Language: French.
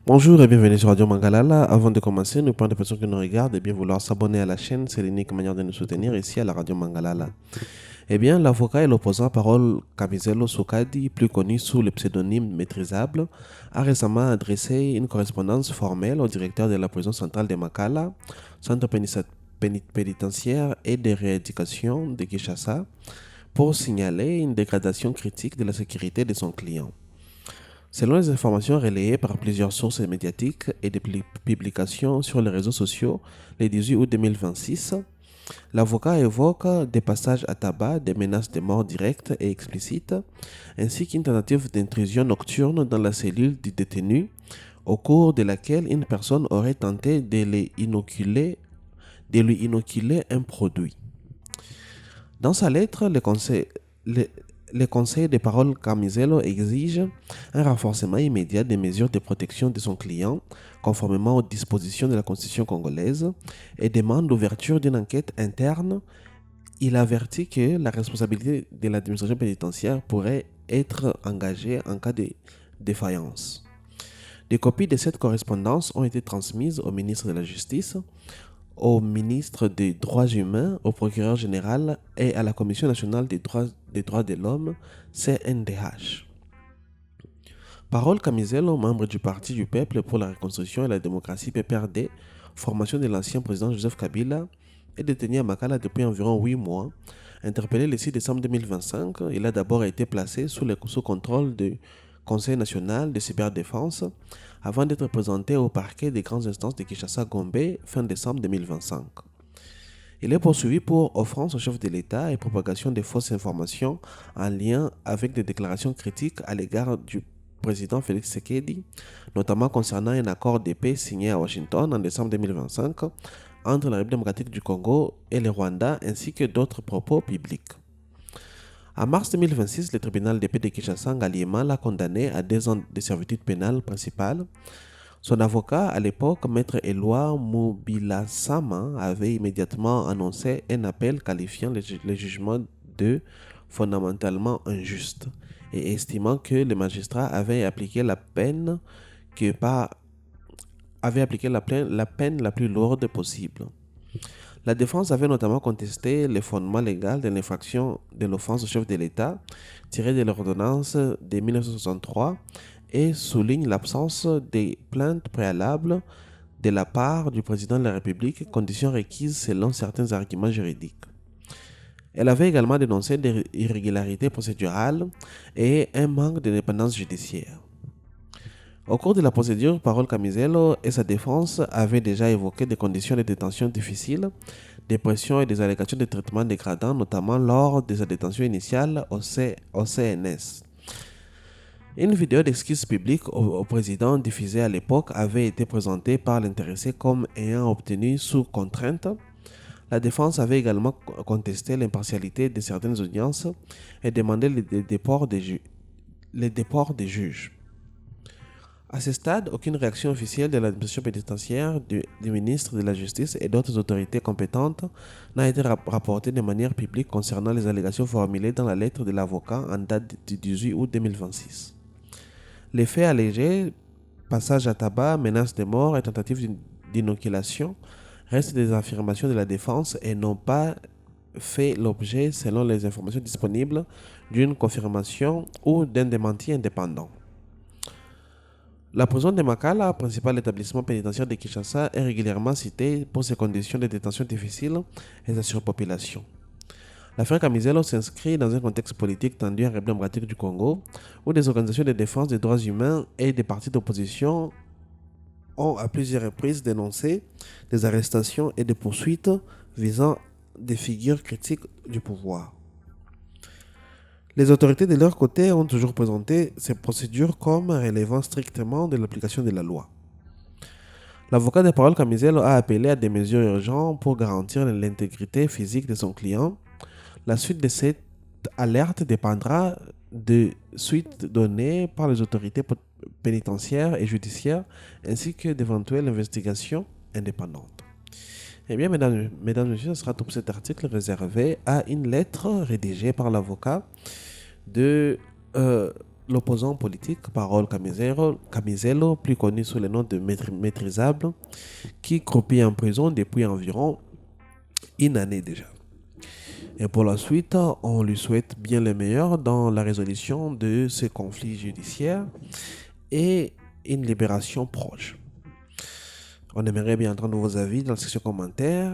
Bonjour et bienvenue sur Radio Mangalala. Avant de commencer, nous prenons des personnes qui nous regardent et bien vouloir s'abonner à la chaîne. C'est l'unique manière de nous soutenir ici à la Radio Mangalala. Eh bien, l'avocat et l'opposant Parole Camisello Soukadi, plus connu sous le pseudonyme Maîtrisable, a récemment adressé une correspondance formelle au directeur de la prison centrale de Makala, centre pénitentiaire et de rééducation de Kinshasa, pour signaler une dégradation critique de la sécurité de son client. Selon les informations relayées par plusieurs sources médiatiques et des publications sur les réseaux sociaux, le 18 août 2026, l'avocat évoque des passages à tabac, des menaces de mort directes et explicites, ainsi qu'une tentative d'intrusion nocturne dans la cellule du détenu, au cours de laquelle une personne aurait tenté de lui inoculer un produit. Dans sa lettre, le conseil de Parole Camisello exige un renforcement immédiat des mesures de protection de son client, conformément aux dispositions de la Constitution congolaise, et demande l'ouverture d'une enquête interne. Il avertit que la responsabilité de l'administration pénitentiaire pourrait être engagée en cas de défaillance. Des copies de cette correspondance ont été transmises au ministre de la Justice, au ministre des Droits humains, au procureur général et à la Commission nationale des droits de l'homme, CNDH. Parole Camisello, membre du Parti du Peuple pour la Reconstruction et la Démocratie PPRD, formation de l'ancien président Joseph Kabila, est détenu à Makala depuis environ 8 mois. Interpellé le 6 décembre 2025, il a d'abord été placé sous contrôle du Conseil national de cyberdéfense avant d'être présenté au parquet des grandes instances de Kinshasa-Gombe fin décembre 2025. Il est poursuivi pour offense au chef de l'État et propagation de fausses informations en lien avec des déclarations critiques à l'égard du président Félix Tshisekedi, notamment concernant un accord de paix signé à Washington en décembre 2025 entre la République démocratique du Congo et le Rwanda, ainsi que d'autres propos publics. En mars 2026, le tribunal de paix de Kinshasa Ngaliema l'a condamné à 2 ans de servitude pénale principale. Son avocat, à l'époque, maître Éloi Mubilasama, avait immédiatement annoncé un appel qualifiant le jugement de fondamentalement injuste et estimant que le magistrat avait appliqué la peine la plus lourde possible. La défense avait notamment contesté le fondement légal de l'infraction de l'offense au chef de l'État tirée de l'ordonnance de 1963 et souligne l'absence de plaintes préalables de la part du président de la République, condition requise selon certains arguments juridiques. Elle avait également dénoncé des irrégularités procédurales et un manque d'indépendance judiciaire. Au cours de la procédure, Parole Camisello et sa défense avaient déjà évoqué des conditions de détention difficiles, des pressions et des allégations de traitement dégradant, notamment lors de sa détention initiale au CNS. Une vidéo d'excuses publiques au président diffusée à l'époque avait été présentée par l'intéressé comme ayant obtenu sous contrainte. La défense avait également contesté l'impartialité de certaines audiences et demandé le déport des juges. À ce stade, aucune réaction officielle de l'administration pénitentiaire, du ministre de la Justice et d'autres autorités compétentes n'a été rapportée de manière publique concernant les allégations formulées dans la lettre de l'avocat en date du 18 août 2026. Les faits allégés, passage à tabac, menaces de mort et tentative d'inoculation, restent des affirmations de la défense et n'ont pas fait l'objet, selon les informations disponibles, d'une confirmation ou d'un démenti indépendant. La prison de Makala, principal établissement pénitentiaire de Kinshasa, est régulièrement citée pour ses conditions de détention difficiles et sa surpopulation. L'affaire Camisello s'inscrit dans un contexte politique tendu en République démocratique du Congo, où des organisations de défense des droits humains et des partis d'opposition ont à plusieurs reprises dénoncé des arrestations et des poursuites visant des figures critiques du pouvoir. Les autorités de leur côté ont toujours présenté ces procédures comme relevant strictement de l'application de la loi. L'avocat de Parole Camisello a appelé à des mesures urgentes pour garantir l'intégrité physique de son client. La suite de cette alerte dépendra de suites données par les autorités pénitentiaires et judiciaires ainsi que d'éventuelles investigations indépendantes. Eh bien, mesdames et messieurs, ce sera tout pour cet article réservé à une lettre rédigée par l'avocat de l'opposant politique Parole Camisello, plus connu sous le nom de Maîtrisable, qui croupit en prison depuis environ une année déjà. Et pour la suite, on lui souhaite bien le meilleur dans la résolution de ce conflit judiciaire et une libération proche. On aimerait bien entendre vos avis dans la section commentaires